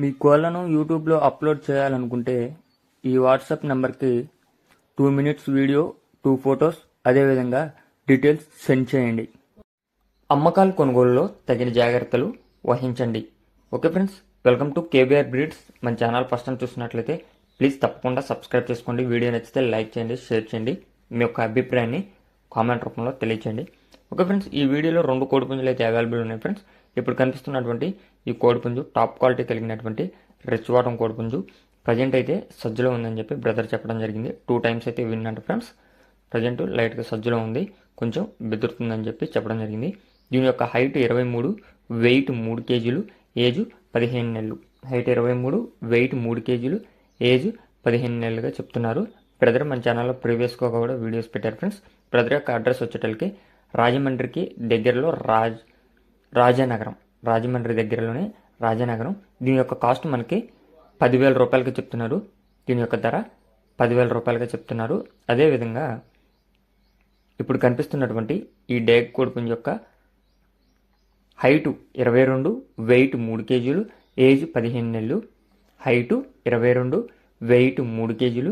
మీ కోళ్లను యూట్యూబ్లో అప్లోడ్ చేయాలనుకుంటే ఈ వాట్సాప్ నెంబర్కి 2 minutes వీడియో, 2 photos, అదేవిధంగా డీటెయిల్స్ సెండ్ చేయండి. అమ్మకాలు కొనుగోలులో తగిన జాగ్రత్తలు వహించండి. Okay friends, welcome to KBR breeds. మన ఛానల్ ఫస్ట్ టైం చూస్తున్నట్లయితే ప్లీజ్ తప్పకుండా సబ్స్క్రైబ్ చేసుకోండి. వీడియో నచ్చితే లైక్ చేయండి, షేర్ చేయండి. మీ యొక్క అభిప్రాయాన్ని కామెంట్ రూపంలో తెలియచేయండి. ఓకే ఫ్రెండ్స్, ఈ వీడియోలో 2 కోడిపుంజులు అయితే అవైలబుల్ ఉన్నాయి ఫ్రెండ్స్. ఇప్పుడు కనిపిస్తున్నటువంటి ఈ కోడిపుంజు టాప్ క్వాలిటీ కలిగినటువంటి రిచ్ వాటం కోడిపుంజు. ప్రజెంట్ అయితే సజ్జలో ఉందని చెప్పి బ్రదర్ చెప్పడం జరిగింది. 2 times అయితే విన్నంట ఫ్రెండ్స్. ప్రజెంట్ లైట్గా సజ్జలో ఉంది, కొంచెం బెదురుతుందని చెప్పి చెప్పడం జరిగింది. దీని యొక్క హైట్ 23, వెయిట్ 3 kg, ఏజ్ 15 నెలలు. హైట్ 23, వెయిట్ 3 kg, ఏజ్ 15 నెలలుగా చెప్తున్నారు. బ్రదర్ మన ఛానల్లో ప్రీవియస్గా కూడా వీడియోస్ పెట్టారు ఫ్రెండ్స్. బ్రదర్ యొక్క అడ్రస్ వచ్చేటలకి రాజమండ్రికి దగ్గరలో రాజానగరం, రాజమండ్రి దగ్గరలోనే రాజానగరం. దీని యొక్క కాస్ట్ మనకి 10,000 రూపాయలకి చెప్తున్నారు. దీని యొక్క ధర 10,000 రూపాయలుగా చెప్తున్నారు. అదేవిధంగా ఇప్పుడు కనిపిస్తున్నటువంటి ఈ డేగ్ కోడిపుంజు యొక్క హైటు 22, వెయిట్ 3 kg, ఏజ్ 15 నెలలు. హైటు 22, వెయిట్ 3 kg,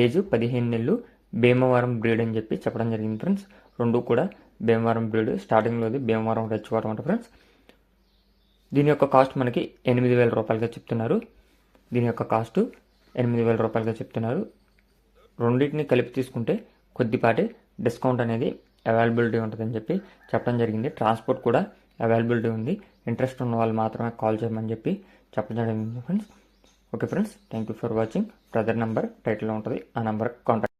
ఏజ్ 15 నెలలు. భీమవరం బ్రీడ్ అని చెప్పి చెప్పడం జరిగింది ఫ్రెండ్స్. 2 కూడా భీమవరం బ్రీడ్. స్టార్టింగ్లోది భీమవరం రిచ్ వాటం అంట ఫ్రెండ్స్. దీని యొక్క కాస్ట్ మనకి 8,000 రూపాయలుగా చెప్తున్నారు. దీని యొక్క కాస్ట్ 8,000 రూపాయలుగా చెప్తున్నారు. రెండింటిని కలిపి తీసుకుంటే కొద్దిపాటి డిస్కౌంట్ అనేది అవైలబిలిటీ ఉంటుందని చెప్పి చెప్పడం జరిగింది. ట్రాన్స్పోర్ట్ కూడా అవైలబిలిటీ ఉంది. ఇంట్రెస్ట్ ఉన్న వాళ్ళు మాత్రమే కాల్ చేయమని చెప్పి చెప్పడం జరిగింది friends. Okay friends, thank you for watching. Brother number టైటిల్లో ఉంటుంది, ఆ నెంబర్కి కాంటాక్ట్